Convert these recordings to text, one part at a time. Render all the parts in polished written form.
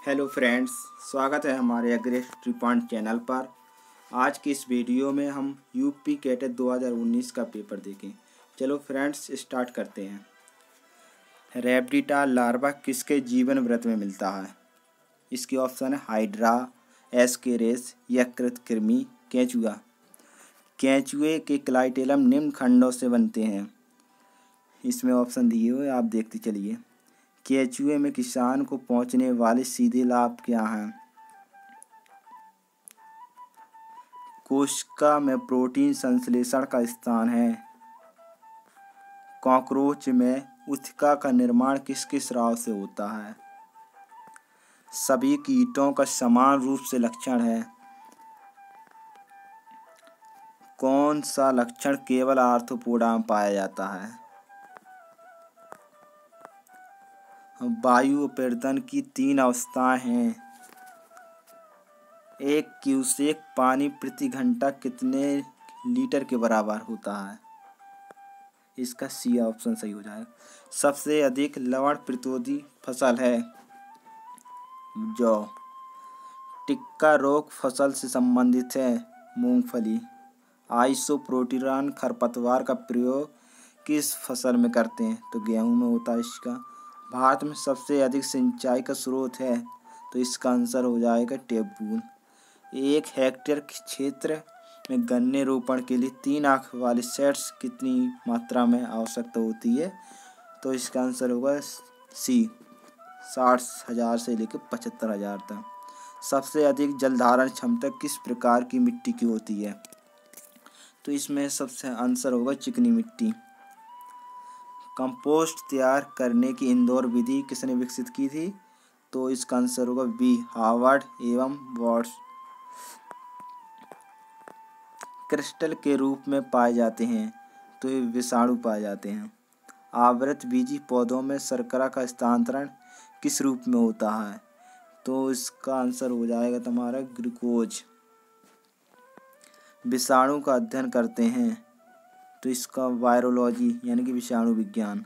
Hello friends, स्वागत है हमारे एग्री पॉइंट चैनल पर। आज की इस वीडियो में हम यूपी कैट 2019 का पेपर देखें। चलो फ्रेंड्स स्टार्ट करते हैं। रैबिडिटा लार्वा किसके जीवन वृत्त में मिलता है? इसके ऑप्शन है हाइड्रा, एस्केरेस, यकृत कृमि, केंचुआ। केंचुए के क्लाइटेलम निम्न खंडों से बनते हैं। इसमें ऑप्शन दिए हुए आप देखते चलिए। केंचुए में किसान को पहुंचने वाले सीधे लाभ क्या हैं? कोशिका में प्रोटीन संश्लेषण का स्थान है। कॉकरोच में ऊतक का निर्माण किसके स्राव से होता है? सभी कीटों का समान रूप से लक्षण है। कौन सा लक्षण केवल आर्थ्रोपोडा में पाया जाता है? वायु अपर्दन की 3 अवस्थाएं हैं। 1 क्यूसेक पानी प्रति घंटा कितने लीटर के बराबर होता है? इसका सी ऑप्शन सही हो जाएगा। सबसे अधिक लवण प्रतिरोधी फसल है जौ। टिक्का रोग फसल से संबंधित है मूंगफली। आइसोप्रोटीरान खरपतवार का प्रयोग किस फसल में करते हैं? तो गेहूं में होता है इसका। भारत में सबसे अधिक सिंचाई का स्रोत है, तो इसका आंसर हो जाएगा ट्यूबवेल। 1 हेक्टेयर क्षेत्र में गन्ने रोपण के लिए 3 आंख वाले सेट्स कितनी मात्रा में आवश्यकता होती है? तो इसका आंसर होगा सी, 60,000 से लेकर 75,000 तक। सबसे अधिक जल धारण क्षमता किस प्रकार की मिट्टी की होती है? तो इसमें सबसे आंसर होगा चिकनी मिट्टी। कंपोस्ट तैयार करने की इंदौर विधि किसने विकसित की थी? तो इसका आंसर होगा बी, हार्वर्ड एवं वॉट्स। क्रिस्टल के रूप में पाए जाते हैं, तो ये विषाणु पाए जाते हैं। आवृत बीजी पौधों में शर्करा का स्थानांतरण किस रूप में होता है? तो इसका आंसर हो जाएगा तुम्हारा ग्लूकोज। विषाणु का अध्ययन करते हैं, तो इसका वायरोलॉजी यानी कि विषाणु विज्ञान।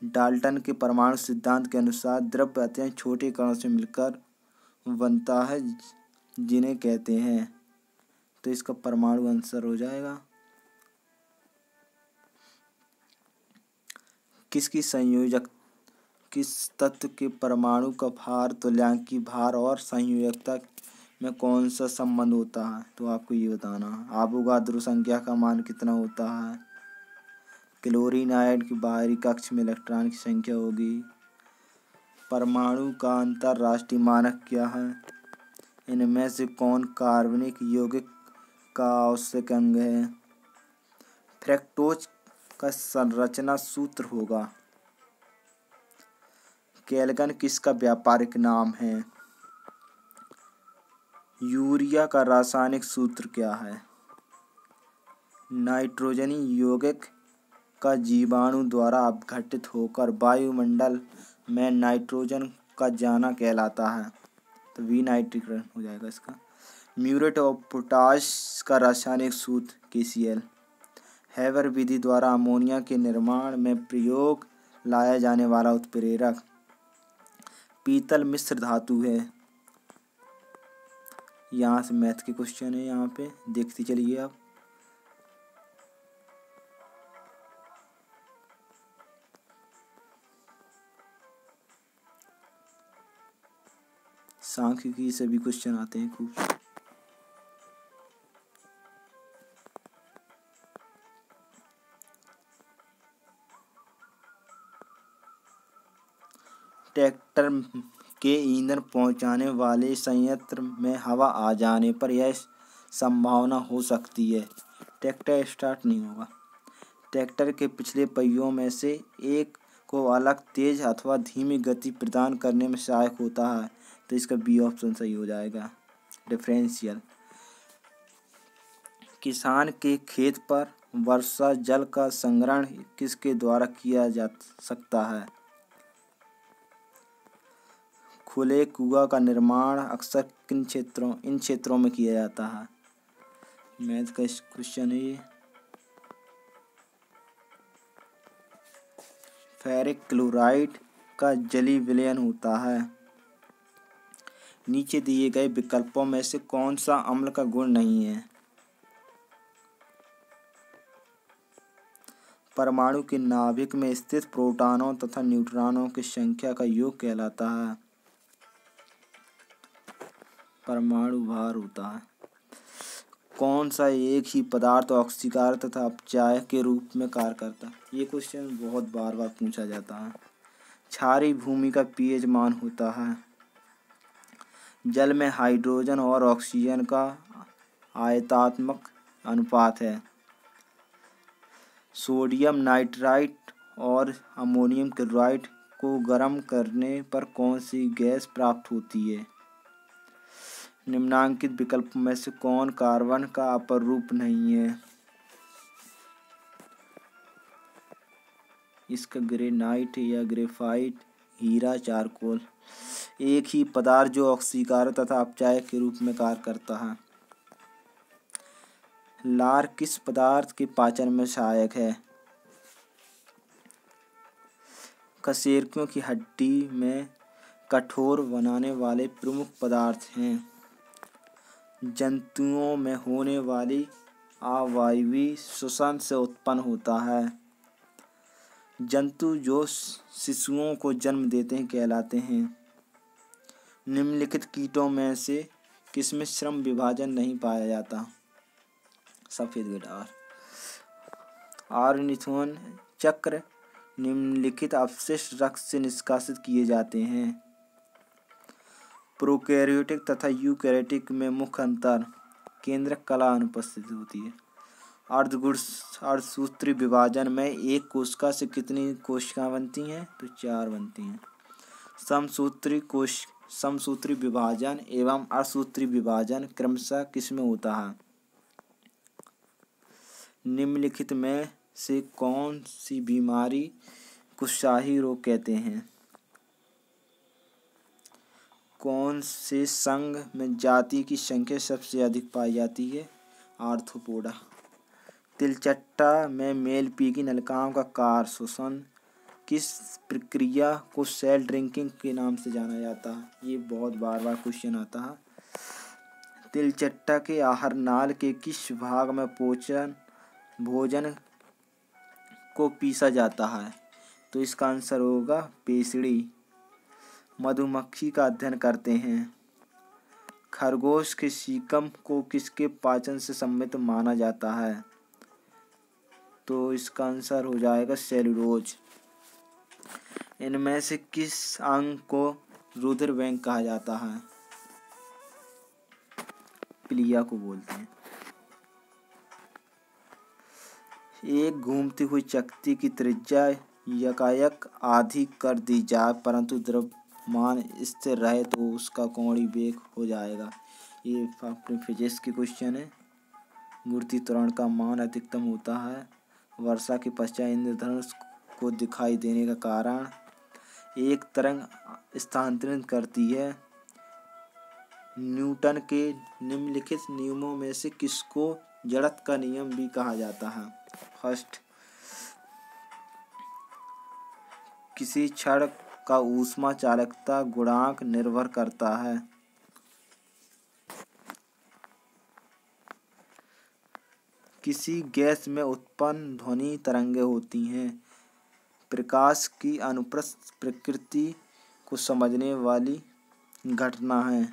डाल्टन के परमाणु सिद्धांत के अनुसार द्रव्य अत्यंत छोटे कणों से मिलकर बनता है, जिन्हें कहते हैं? तो इसका परमाणु आंसर हो जाएगा। किस तत्व के परमाणु का भार तुल्यांकी भार और संयोजकता में कौन सा संबंध होता है? तो आपको ये बताना है। आवोगाद्रो संख्या का मान कितना होता है? क्लोरीन आयन की बाहरी कक्ष में इलेक्ट्रॉन की संख्या होगी। परमाणु का अंतरराष्ट्रीय मानक क्या है? इनमें से कौन कार्बनिक यौगिक का आवश्यक अंग है? फ्रक्टोज का संरचना सूत्र होगा। केल्विन किसका व्यापारिक नाम है? यूरिया का रासायनिक सूत्र क्या है? नाइट्रोजनी यौगिक का जीवाणु द्वारा अपघटित होकर वायुमंडल में नाइट्रोजन का जाना कहलाता है, तो वी नाइट्रीकरण हो जाएगा इसका। म्यूरेट ऑफ पोटाश का रासायनिक सूत्र KCl। हैबर विधि द्वारा अमोनिया के निर्माण में प्रयोग लाया जाने वाला उत्प्रेरक पीतल मिश्र धातु है। यहाँ से मैथ के क्वेश्चन है, यहाँ पे देखते चलिए आप। सांख्यिकी से भी क्वेश्चन आते हैं खूब। ट्रैक्टर के ईंधन पहुंचाने वाले संयंत्र में हवा आ जाने पर यह संभावना हो सकती है ट्रैक्टर स्टार्ट नहीं होगा। ट्रैक्टर के पिछले पहियों में से एक को अलग तेज अथवा धीमी गति प्रदान करने में सहायक होता है, तो इसका बी ऑप्शन सही हो जाएगा, डिफरेंशियल। किसान के खेत पर वर्षा जल का संग्रहण किसके द्वारा किया जा सकता है? खुले कुआं का निर्माण अक्सर इन क्षेत्रों में किया जाता है। मैथ का क्वेश्चन है ये। फेरिक क्लोराइड का जलीय विलयन होता है। नीचे दिए गए विकल्पों में से कौन सा अम्ल का गुण नहीं है? परमाणु के नाभिक में स्थित प्रोटॉनों तथा न्यूट्रॉनों की संख्या का योग कहलाता है। परमाणु भार होता है। कौन सा एक ही पदार्थ ऑक्सीकार तथा अपचायक के रूप में कार्य करता है? ये क्वेश्चन बहुत बार बार पूछा जाता है। क्षारीय भूमि का पीएच मान होता है। जल में हाइड्रोजन और ऑक्सीजन का आयतात्मक अनुपात है। सोडियम नाइट्राइट और अमोनियम क्लोराइड को गर्म करने पर कौन सी गैस प्राप्त होती है? निम्नांकित विकल्प में से कौन कार्बन का अपर रूप नहीं है? इसका ग्रेनाइट या ग्रेफाइट, हीरा, चारकोल। एक ही पदार्थ जो ऑक्सीकार तथा अपचायक के रूप में कार्य करता है। लार किस पदार्थ के पाचन में सहायक है? कशेरुकियों की हड्डी में कठोर बनाने वाले प्रमुख पदार्थ हैं। जंतुओं में होने वाली अवायवीय श्वसन से उत्पन्न होता है। जंतु जो शिशुओं को जन्म देते हैं कहलाते हैं। निम्नलिखित कीटों में से किसमें श्रम विभाजन नहीं पाया जाता? सफेद गिटार। ऑर्निथोन चक्र निम्नलिखित अपशिष्ट रक्त से निष्कासित किए जाते हैं। प्रोकैरियोटिक तथा यूकैरियोटिक में मुख्य अंतर, केंद्रक कला अनुपस्थित होती है। अर्धसूत्री विभाजन में एक कोशिका से कितनी कोशिकाएं बनती हैं? तो 4 बनती हैं। समसूत्री विभाजन एवं अर्धसूत्री विभाजन क्रमशः किसमें होता है? निम्नलिखित में से कौन सी बीमारी को शाही रोग कहते हैं? कौन से संघ में जाति की संख्या सबसे अधिक पाई जाती है? आर्थ्रोपोडा। तिलचट्टा में मेल पी नलिकाओं का कार्य शोषण किस प्रक्रिया को सेल ड्रिंकिंग के नाम से जाना जाता है? ये बहुत बार बार क्वेश्चन आता है। तिलचट्टा के आहार नाल के किस भाग में भोजन को पीसा जाता है? तो इसका आंसर होगा पेसड़ी। मधुमक्खी का अध्ययन करते हैं। खरगोश के सीकम को किसके पाचन से संबंधित माना जाता है? तो इसका आंसर हो जाएगा सेल्यूलोज। इनमें से किस अंग को रुधिर बैंक कहा जाता है? प्लिया को बोलते हैं। एक घूमती हुई चकती की त्रिज्या यकायक आधी कर दी जाए परंतु द्रव्यमान स्थिर रहे तो उसका कोणीय वेग हो जाएगा। ये अपने फिजिक्स के क्वेश्चन है। गुरुत्वीय त्वरण का मान अधिकतम होता है। वर्षा के पश्चात इंद्रधनुष को दिखाई देने का कारण, एक तरंग स्थानांतरित करती है। न्यूटन के निम्नलिखित नियमों में से किसको जड़त्व का नियम भी कहा जाता है? फर्स्ट, किसी छड़ का ऊष्मा चालकता गुणांक निर्भर करता है। किसी गैस में उत्पन्न ध्वनि तरंगें होती हैं। प्रकाश की अनुप्रस्थ प्रकृति को समझने वाली घटना है।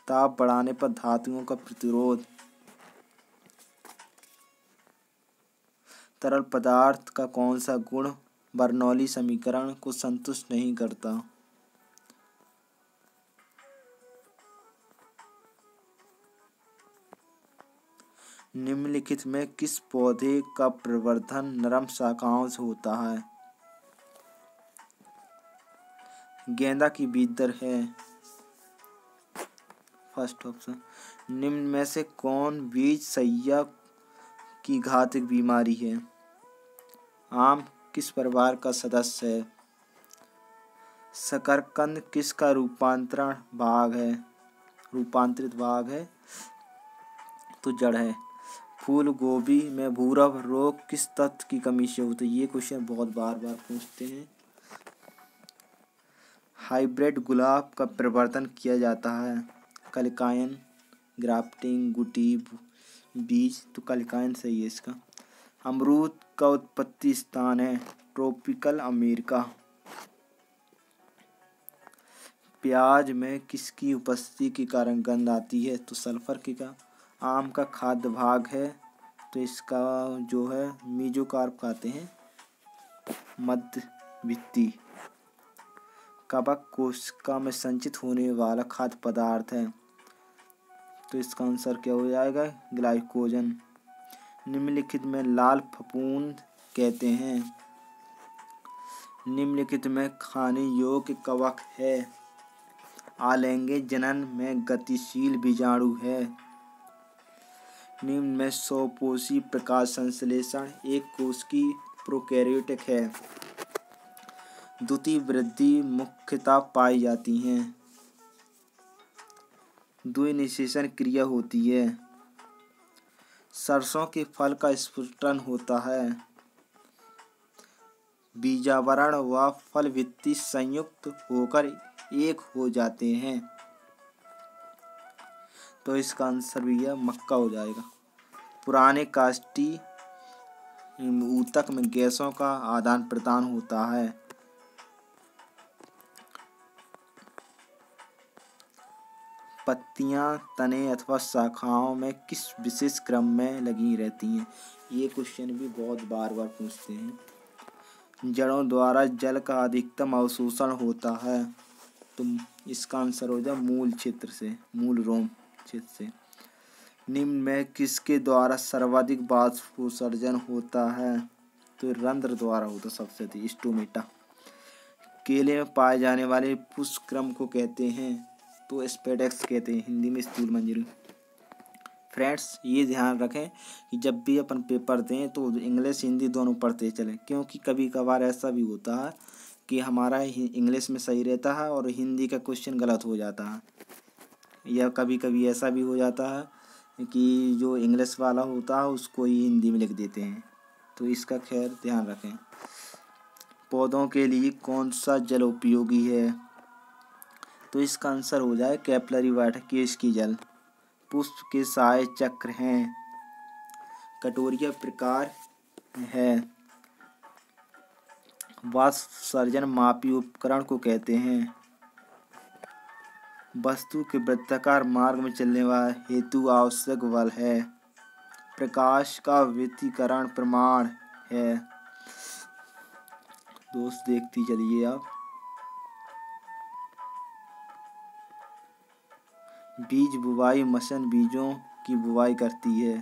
ताप बढ़ाने पर धातुओं का प्रतिरोध। तरल पदार्थ का कौन सा गुण बर्नौली समीकरण को संतुष्ट नहीं करता? निम्नलिखित में किस पौधे का प्रवर्धन नरम शाखाओं से होता है? गेंदा की बीज दर है फर्स्ट ऑप्शन। निम्न में से कौन बीज सैया की घातक बीमारी है? आम किस परिवार का सदस्य है? शकरकंद किसका रूपांतरित भाग है? तो जड़ है। फूल गोभी में भूरा रोग किस तत्व की कमी से होता है? ये क्वेश्चन बहुत बार बार पूछते हैं। हाइब्रिड गुलाब का प्रवर्धन किया जाता है? कलिकायन, ग्राफ्टिंग, गुटी, बीज। तो कलिकायन सही है इसका। अमरूद का उत्पत्ति स्थान है? Tropical America. प्याज में किसकी उपस्थिति के कारण गंध आती है? तो सल्फर की का। आम का खाद्य भाग है? तो इसका जो है मीजोकार्प कहते हैं, मध्यवित्ती। कवक कोशिका में संचित होने वाला खाद्य पदार्थ है? तो इसका आंसर क्या हो जाएगा? ग्लाइकोजन। निम्नलिखित में लाल फफूंद कहते हैं? निम्नलिखित में खाने योग्य कवक है? आलैंगिक जनन में गतिशील बीजाणु है? निम्न में स्वपोषी प्रकाश संश्लेषण एक कोश की प्रोकैरियोटिक है? द्वितीय वृद्धि मुख्यतः पाई जाती हैं? द्विनिषेचन क्रिया होती है? सरसों के फल का स्फुटन होता है? बीजावरण व फल भित्ति संयुक्त होकर एक हो जाते हैं? तो इसका आंसर भी है मक्का हो जाएगा। पुराने काष्ठी ऊतक में गैसों का आदान प्रदान होता है? पत्तियां तने अथवा शाखाओं में किस विशेष क्रम में लगी रहती हैं? ये क्वेश्चन भी बहुत बार बार पूछते हैं। जड़ों द्वारा जल का अधिकतम अवशोषण होता है? तो इसका आंसर हो जाए मूल क्षेत्र से, मूल रोम क्षेत्र से। निम्न में किसके द्वारा सर्वाधिक वाष्पोत्सर्जन होता है? तो रंध्र द्वारा होता सबसे अधिक, स्टोमेटा। केले में पाए जाने वाले पुष्पक्रम को कहते हैं? तो स्पेडेक्स कहते हैं, हिंदी में स्थूल मंजरी। फ्रेंड्स ये ध्यान रखें कि जब भी अपन पेपर दें तो इंग्लिश हिंदी दोनों पढ़ते चलें, क्योंकि कभी कभार ऐसा भी होता है कि हमारा इंग्लिश में सही रहता है और हिंदी का क्वेश्चन गलत हो जाता है, या कभी कभी ऐसा भी हो जाता है कि जो इंग्लिश वाला होता है उसको ही हिंदी में लिख देते हैं। तो इसका खैर ध्यान रखें। पौधों के लिए कौन सा जल उपयोगी है? तो इसका आंसर हो जाए कैपिलरी वाटर, केश की जल। पुष्प के साय चक्र हैं? कटोरिया प्रकार है? वाष्पोत्सर्जन मापी उपकरण को कहते हैं? वस्तु के वृत्ताकार मार्ग में चलने वाला हेतु आवश्यक बल है? प्रकाश का व्यतिकरण प्रमाण है? दोस्त देखती चलिए आप। बीज बुवाई मशीन बीजों की बुवाई करती है?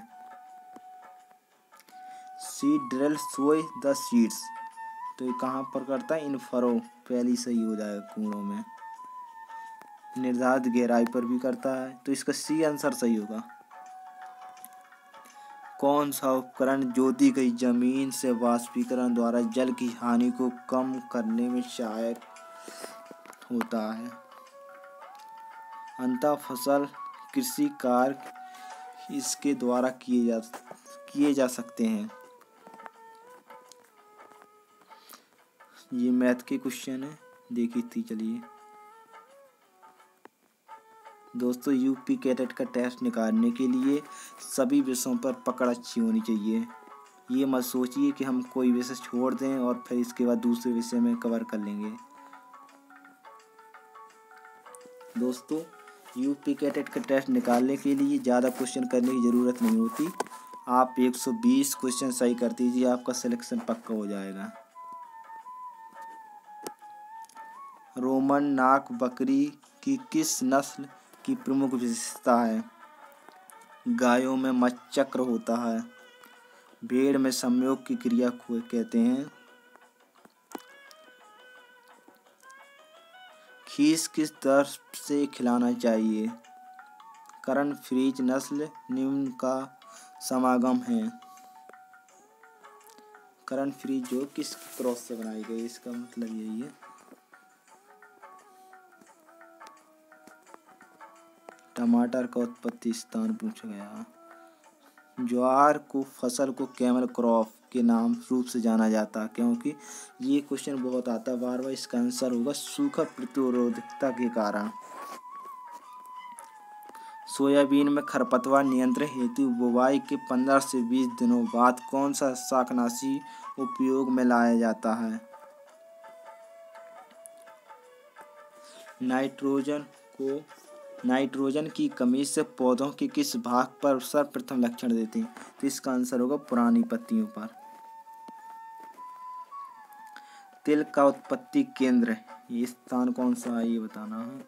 Seed drill soy the seeds. तो ये कहाँ पर करता है? इन फरो, पहली सही हो जाएगा, कूड़ों में। निर्धारित गहराई पर भी करता है? तो इसका सी आंसर सही होगा। कौन सा उपकरण ज्योति गई जमीन से वाष्पीकरण द्वारा जल की हानि को कम करने में सहायक होता है? अंतः फसल कृषि कार्य इसके द्वारा किए जा सकते हैं? ये मैथ के क्वेश्चन है, देखी चलिए दोस्तों। यूपी कैडेट का टेस्ट निकालने के लिए सभी विषयों पर पकड़ अच्छी होनी चाहिए। ये मत सोचिए कि हम कोई विषय छोड़ दें और फिर इसके बाद दूसरे विषय में कवर कर लेंगे। दोस्तों यूपी कैडेट का टेस्ट निकालने के लिए ज़्यादा क्वेश्चन करने की ज़रूरत नहीं होती। आप 120 क्वेश्चन सही कर दीजिए, आपका सिलेक्शन पक्का हो जाएगा। रोमन नाक बकरी की किस नस्ल की प्रमुख विशेषता है? गायों में मच्चक्र होता है? भेड़ में संयोग की क्रिया को कहते हैं? खीस किस दर से खिलाना चाहिए? करण फ्रीज नस्ल निम्न का समागम है? करण फ्रीज जो किस क्रॉस से बनाई गई, इसका मतलब यही है। टमाटर का उत्पत्ति स्थान पूछा गया। ज्वार को फसल को कैमल क्रॉप के नाम रूप से जाना जाता है? क्योंकि ये क्वेश्चन बहुत आता है बार बार। इसका आंसर होगा सूखा प्रतिरोधकता के कारण। सोयाबीन में खरपतवार नियंत्रण हेतु बुवाई के 15 से 20 दिनों बाद कौन सा शाकनाशी उपयोग में लाया जाता है? नाइट्रोजन की कमी से पौधों के किस भाग पर सर्वप्रथम लक्षण देते हैं? तो इसका आंसर होगा पुरानी पत्तियों पर। तिल का उत्पत्ति केंद्र, ये स्थान कौन सा है ये बताना है।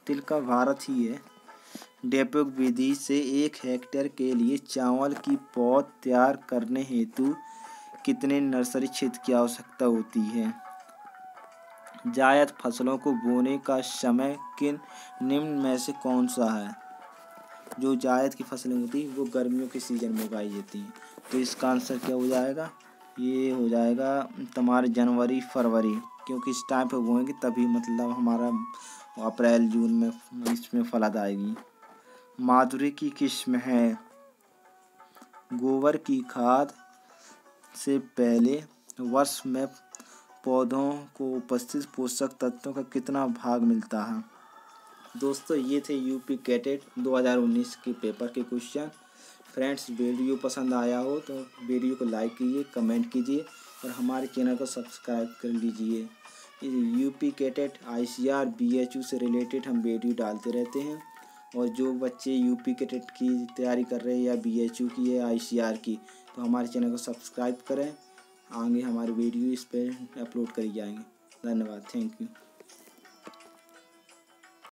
तिल का भारत ही है। ड्रिप विधि से 1 हेक्टेयर के लिए चावल की पौध तैयार करने हेतु कितने नर्सरी क्षेत्र की आवश्यकता होती है? जायद फसलों को बोने का समय किन निम्न में से कौन सा है? जो जायद की फसलें होती हैं वो गर्मियों के सीजन में उगाई जाती हैं। तो इसका आंसर क्या हो जाएगा? ये हो जाएगा तुम्हारे जनवरी फरवरी, क्योंकि इस टाइम पे बोएंगे तभी मतलब हमारा अप्रैल जून में इसमें फलद आएगी। माधुरी की किस्म है। गोबर की खाद से पहले वर्ष में पौधों को उपस्थित पोषक तत्वों का कितना भाग मिलता है? दोस्तों ये थे यूपी कैटेट 2019 के पेपर के क्वेश्चन। फ्रेंड्स वीडियो पसंद आया हो तो वीडियो को लाइक कीजिए, कमेंट कीजिए और हमारे चैनल को सब्सक्राइब कर लीजिए। यूपी कैटेट ICR BHU से रिलेटेड हम वीडियो डालते रहते हैं। और जो बच्चे यूपी कैटेट की तैयारी कर रहे हैं या BHU की या ICR की, तो हमारे चैनल को सब्सक्राइब करें। आगे हमारे वीडियो इस पर अपलोड करी जाएंगे। धन्यवाद, थैंक यू।